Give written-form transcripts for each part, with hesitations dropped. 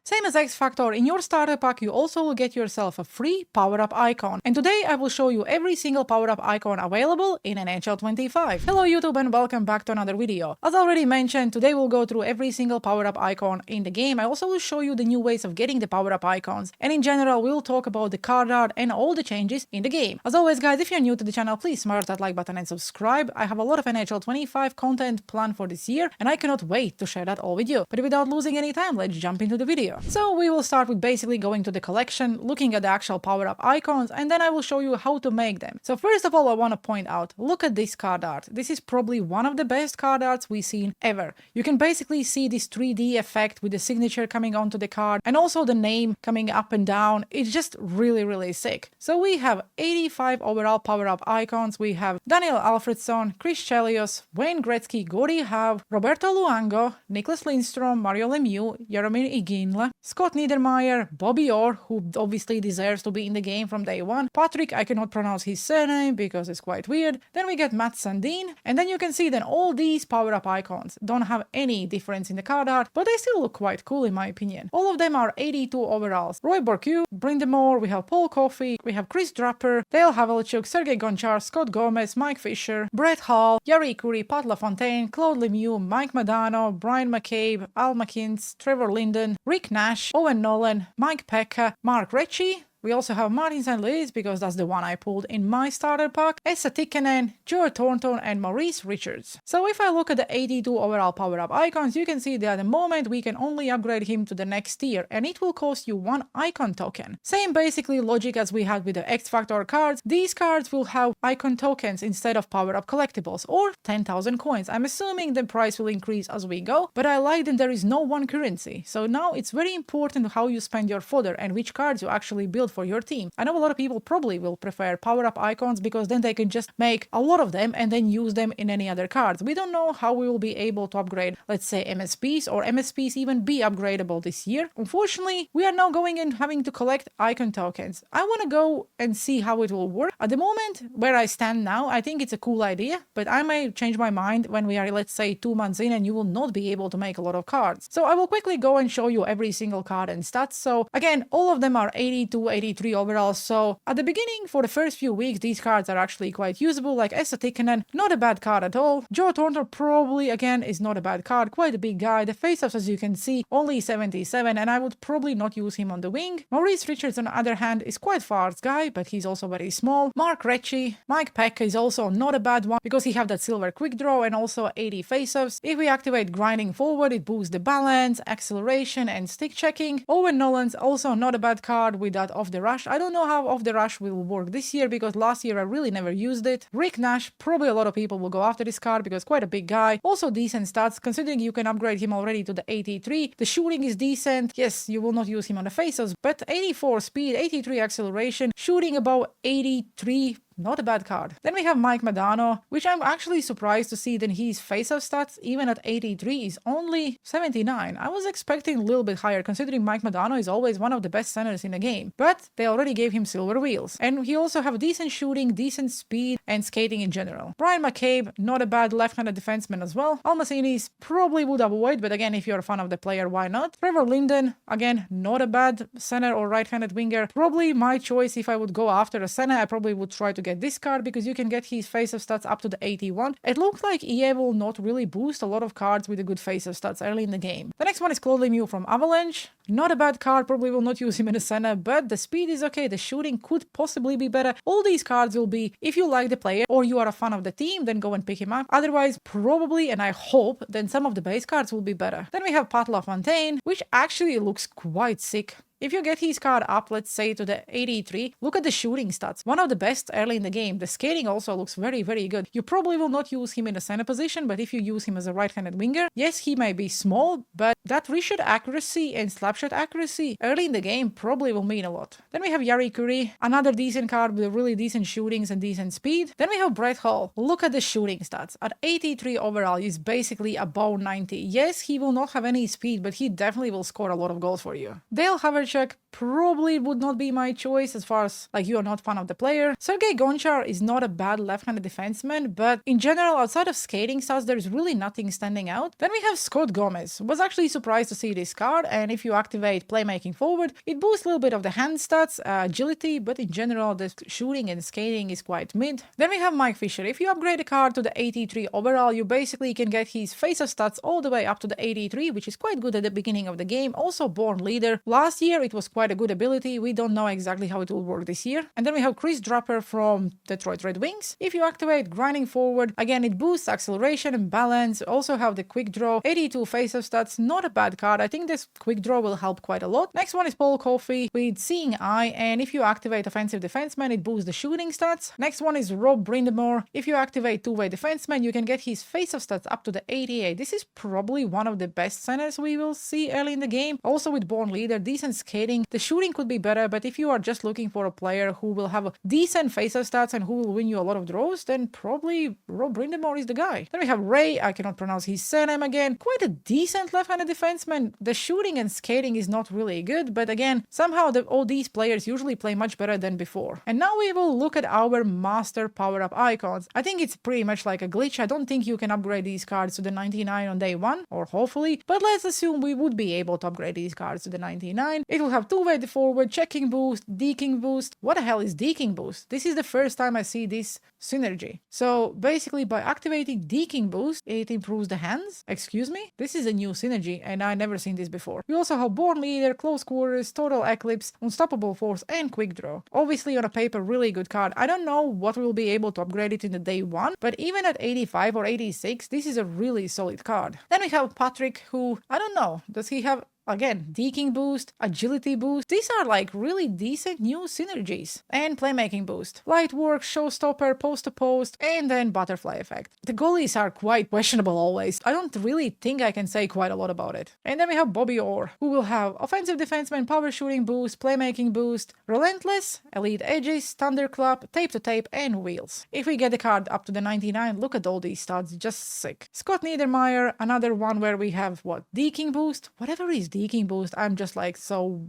Same as X Factor, in your starter pack you also will get yourself a free power-up icon. And today I will show you every single power-up icon available in NHL 25. Hello YouTube and welcome back to another video. As already mentioned, today we'll go through every single power-up icon in the game. I also will show you the new ways of getting the power-up icons. And in general, we'll talk about the card art and all the changes in the game. As always guys, if you're new to the channel, please smash that like button and subscribe. I have a lot of NHL 25 content planned for this year and I cannot wait to share that all with you. But without losing any time, let's jump into the video. So we will start with basically going to the collection, looking at the actual power-up icons, and then I will show you how to make them. So first of all, I want to point out, look at this card art. This is probably one of the best card arts we've seen ever. You can basically see this 3D effect with the signature coming onto the card and also the name coming up and down. It's just really sick. So we have 85 overall power-up icons. We have Daniel Alfredsson, Chris Chelios, Wayne Gretzky, Gordie Howe, Roberto Luongo, Nicklas Lindstrom, Mario Lemieux, Jaromir Iginla, Scott Niedermayer, Bobby Orr, who obviously deserves to be in the game from day one, Patrick, I cannot pronounce his surname because it's quite weird, then we get Matt Sundin, and then you can see that all these power-up icons don't have any difference in the card art, but they still look quite cool in my opinion. All of them are 82 overalls. Roy Bourque, Brind'Amour, we have Paul Coffey, we have Chris Draper, Dale Havlicek, Sergei Gonchar, Scott Gomez, Mike Fisher, Brett Hall, Jari Kurri, Pat LaFontaine, Claude Lemieux, Mike Modano, Brian McCabe, Al McInnes, Trevor Linden, Rick Nash, Owen Nolan, Mike Pekka, Mark Recchi. We also have Martin St. Louis because that's the one I pulled in my starter pack, Esa Tikkanen, Joe Thornton and Maurice Richards. So if I look at the 82 overall power-up icons, you can see that at the moment we can only upgrade him to the next tier and it will cost you 1 icon token. Same basically logic as we had with the X Factor cards. These cards will have icon tokens instead of power-up collectibles or 10,000 coins. I'm assuming the price will increase as we go, but I like that there is no one currency. So now it's very important how you spend your fodder and which cards you actually build for your team. I know a lot of people probably will prefer power-up icons because then they can just make a lot of them and then use them in any other cards. We don't know how we will be able to upgrade, let's say, MSPs or MSPs even be upgradable this year. Unfortunately, we are now going and having to collect icon tokens. I want to go and see how it will work. At the moment, where I stand now, I think it's a cool idea, but I may change my mind when we are, let's say, 2 months in and you will not be able to make a lot of cards. So I will quickly go and show you every single card and stats. So again, all of them are 82, 83 overall. So at the beginning, for the first few weeks, these cards are actually quite usable, like Esa Tikkanen, not a bad card at all. Joe Thornton probably, again, is not a bad card, quite a big guy. The faceoffs, as you can see, only 77, and I would probably not use him on the wing. Maurice Richards, on the other hand, is quite fast guy, but he's also very small. Mark Recchi, Mike Pekka is also not a bad one, because he have that silver quick draw and also 80 faceoffs. If we activate grinding forward, it boosts the balance, acceleration, and stick checking. Owen Nolan's also not a bad card with that off the rush. I don't know how off the rush will work this year because last year I really never used it. Rick Nash, probably a lot of people will go after this card because quite a big guy. Also decent stats considering you can upgrade him already to the 83. The shooting is decent. Yes, you will not use him on the faces, but 84 speed, 83 acceleration, shooting about 83. Not a bad card. Then we have Mike Modano, which I'm actually surprised to see that his face-off stats, even at 83, is only 79. I was expecting a little bit higher, considering Mike Modano is always one of the best centers in the game. But they already gave him silver wheels. And he also have decent shooting, decent speed, and skating in general. Brian McCabe, not a bad left-handed defenseman as well. Almacinis probably would avoid, but again, if you're a fan of the player, why not? Trevor Linden, again, not a bad center or right-handed winger. Probably my choice if I would go after a center, I probably would try to get this card because you can get his face-off stats up to the 81. It looks like EA will not really boost a lot of cards with a good face-off stats early in the game. The next one is Claude Lemieux from Avalanche. Not a bad card, probably will not use him in the center, but the speed is okay, the shooting could possibly be better. All these cards will be, if you like the player or you are a fan of the team, then go and pick him up. Otherwise, probably, and I hope, then some of the base cards will be better. Then we have Pat LaFontaine, which actually looks quite sick. If you get his card up, let's say to the 83, look at the shooting stats. One of the best early in the game. The skating also looks very good. You probably will not use him in the center position, but if you use him as a right-handed winger, yes, he may be small, but that wrist shot accuracy and slap shot accuracy early in the game probably will mean a lot. Then we have Jari Kurri, another decent card with really decent shootings and decent speed. Then we have Brett Hall. Look at the shooting stats. At 83 overall, he's basically above 90. Yes, he will not have any speed, but he definitely will score a lot of goals for you. Dale Havlicek Kovalchuk probably would not be my choice as far as like you are not fan of the player. Sergei Gonchar is not a bad left-handed defenseman, but in general, outside of skating stats, there's really nothing standing out. Then we have Scott Gomez. Was actually surprised to see this card, and if you activate playmaking forward, it boosts a little bit of the hand stats, agility, but in general, the shooting and skating is quite mid. Then we have Mike Fisher. If you upgrade the card to the 83 overall, you basically can get his face-off stats all the way up to the 83, which is quite good at the beginning of the game. Also born leader. Last year, it was quite a good ability. We don't know exactly how it will work this year. And then we have Chris Draper from Detroit Red Wings. If you activate grinding forward, again, it boosts acceleration and balance. Also have the quick draw, 82 face-off stats, not a bad card. I think this quick draw will help quite a lot. Next one is Paul Coffey with Seeing Eye, and if you activate offensive defenseman, it boosts the shooting stats. Next one is Rob Brindamore. If you activate two-way defenseman, you can get his face-off stats up to the 88. This is probably one of the best centers we will see early in the game. Also with born leader, decent skating. The shooting could be better, but if you are just looking for a player who will have a decent face-off stats and who will win you a lot of draws, then probably Rob Brindamore is the guy. Then we have Ray. I cannot pronounce his surname again. Quite a decent left-handed defenseman. The shooting and skating is not really good, but again, somehow all these players usually play much better than before. And now we will look at our master power-up icons. I think it's pretty much like a glitch. I don't think you can upgrade these cards to the 99 on day one, or hopefully, but let's assume we would be able to upgrade these cards to the 99. It will have two-way forward, checking boost, deking boost. What the hell is deking boost? This is the first time I see this synergy. So basically by activating deking boost, it improves the hands. Excuse me? This is a new synergy and I never seen this before. We also have born leader, close quarters, total eclipse, unstoppable force, and quick draw. Obviously on a paper, really good card. I don't know what we'll be able to upgrade it in the day one, but even at 85 or 86, this is a really solid card. Then we have Patrick, who, I don't know, does he have again, deking boost, agility boost. These are like really decent new synergies. And playmaking boost. Light work, showstopper, post to post, and then butterfly effect. The goalies are quite questionable always. I don't really think I can say quite a lot about it. And then we have Bobby Orr, who will have offensive defenseman, power shooting boost, playmaking boost, relentless, elite edges, thunderclap, tape to tape, and wheels. If we get the card up to the 99, look at all these stats, just sick. Scott Niedermayer, another one where we have what? Deking boost? Whatever is deking boost, I'm just like so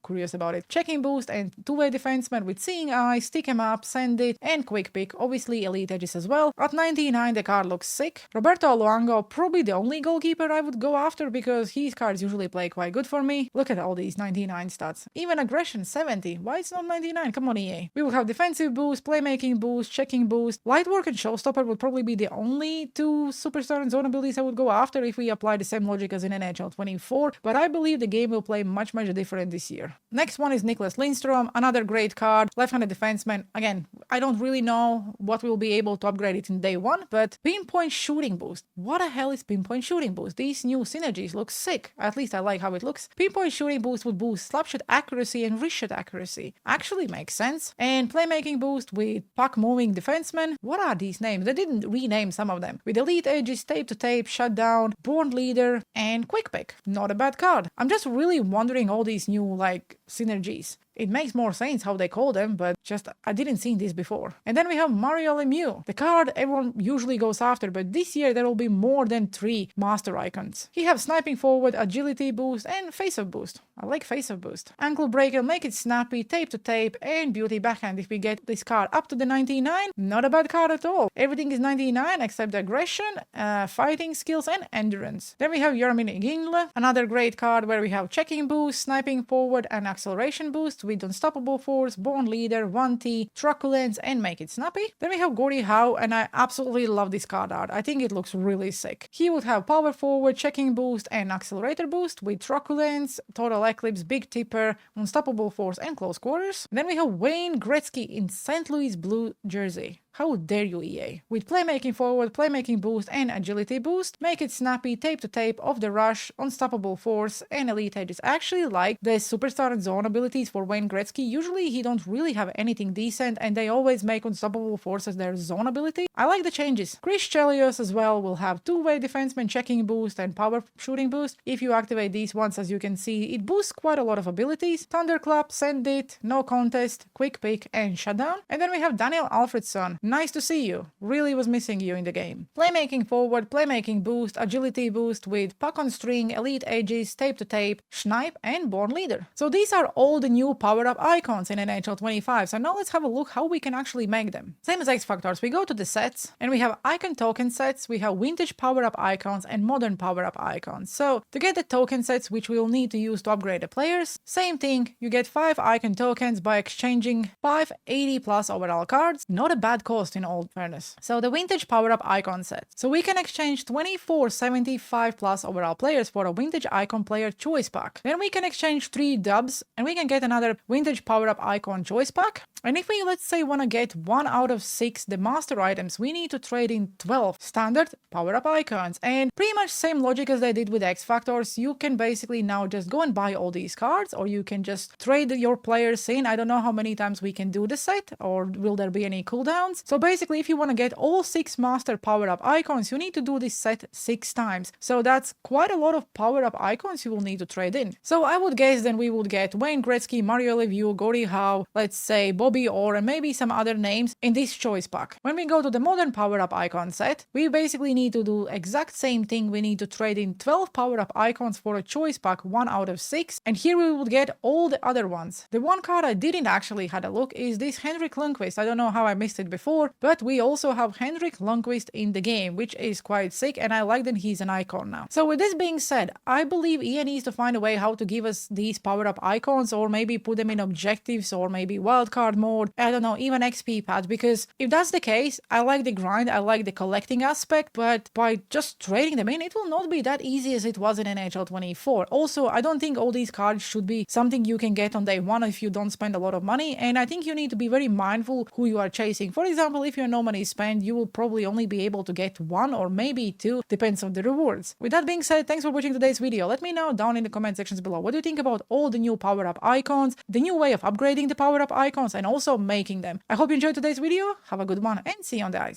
curious about it. Checking boost and two-way defenseman with Seeing Eye, stick him up, send it, and quick pick. Obviously elite edges as well. At 99 the card looks sick. Roberto Luongo, probably the only goalkeeper I would go after because his cards usually play quite good for me. Look at all these 99 stats. Even aggression 70. Why it's not 99? Come on EA. We will have defensive boost, playmaking boost, checking boost. Light work and showstopper would probably be the only two superstar and zone abilities I would go after if we apply the same logic as in NHL 24, but I believe the game will play much different this year. Next one is Nicklas Lindstrom, another great card, left-handed defenseman. Again, I don't really know what we'll be able to upgrade it in day one, but pinpoint shooting boost. What the hell is pinpoint shooting boost? These new synergies look sick. At least I like how it looks. Pinpoint shooting boost would boost slapshot accuracy and wrist shot accuracy. Actually makes sense. And playmaking boost with puck moving defenseman. What are these names? They didn't rename some of them. With elite edges, tape to tape, shutdown, born leader, and quick pick. Not a bad card. I'm just really wondering all these new like synergies. It makes more sense how they call them, but just I didn't see this before. And then we have Mario Lemieux, the card everyone usually goes after, but this year there will be more than 3 master icons. He have sniping forward, agility boost, and face-off boost. I like face-off boost. Ankle breaker, make it snappy, tape to tape, and beauty backhand if we get this card up to the 99. Not a bad card at all. Everything is 99 except aggression, fighting skills, and endurance. Then we have Jaromir Iginla, another great card where we have checking boost, sniping forward, and acceleration boost with unstoppable force, born leader, 1T, truculence, and make it snappy. Then we have Gordie Howe, and I absolutely love this card art. I think it looks really sick. He would have power forward, checking boost, and accelerator boost with truculence, total eclipse, big tipper, unstoppable force, and close quarters. Then we have Wayne Gretzky in St. Louis blue jersey. How dare you, EA? With playmaking forward, playmaking boost, and agility boost, make it snappy, tape to tape, off the rush, unstoppable force, and elite edges. I actually like the superstar and zone abilities for Wayne Gretzky. Usually he don't really have anything decent, and they always make unstoppable force as their zone ability. I like the changes. Chris Chelios as well will have two-way defenseman checking boost and power shooting boost. If you activate these ones, as you can see, it boosts quite a lot of abilities. Thunderclap, send it, no contest, quick pick, and shutdown. And then we have Daniel Alfredsson. Nice to see you. Really was missing you in the game. Playmaking forward, playmaking boost, agility boost with puck on string, elite edges, tape to tape, snipe, and born leader. So these are all the new power-up icons in NHL 25. So now let's have a look how we can actually make them. Same as X Factors, we go to the sets and we have icon token sets, we have vintage power-up icons and modern power-up icons. So to get the token sets which we'll need to use to upgrade the players, same thing, you get 5 icon tokens by exchanging 5 80 plus overall cards. Not a bad cost in all fairness. So the vintage power-up icon set. So we can exchange 24 75 plus overall players for a vintage icon player choice pack. Then we can exchange 3 dubs and we can get another vintage power-up icon choice pack. And if we, let's say, want to get 1 out of 6 the master items, we need to trade in 12 standard power-up icons. And pretty much same logic as they did with X Factors, you can basically now just go and buy all these cards, or you can just trade your players in. I don't know how many times we can do the set, or will there be any cooldowns. So basically, if you want to get all 6 master power-up icons, you need to do this set 6 times. So that's quite a lot of power-up icons you will need to trade in. So I would guess then we would get Wayne Gretzky, Mario Lemieux, Gordie Howe, let's say Bobby Orr, and maybe some other names in this choice pack. When we go to the modern power-up icon set, we basically need to do exact same thing. We need to trade in 12 power-up icons for a choice pack 1 out of 6, and here we would get all the other ones. The one card I didn't actually had a look is this Henrik Lundqvist. I don't know how I missed it before, but we also have Henrik Lundqvist in the game, which is quite sick, and I like that he's an icon now. So with this being said, I believe EA needs to find a way how to give us these power-up icons, or maybe put them in objectives, or maybe wildcard mode, I don't know, even XP pad, because if that's the case, I like the grind, I like the collecting aspect, but by just trading them in, it will not be that easy as it was in NHL 24. Also, I don't think all these cards should be something you can get on day 1 if you don't spend a lot of money, and I think you need to be very mindful who you are chasing. For example, if you have no money spent, you will probably only be able to get 1 or maybe 2, depends on the rewards. With that being said, thanks for watching today's video. Let me know down in the comment sections below what do you think about all the new power-up icons, the new way of upgrading the power-up icons, and also making them. I hope you enjoyed today's video, have a good one, and see you on the ice.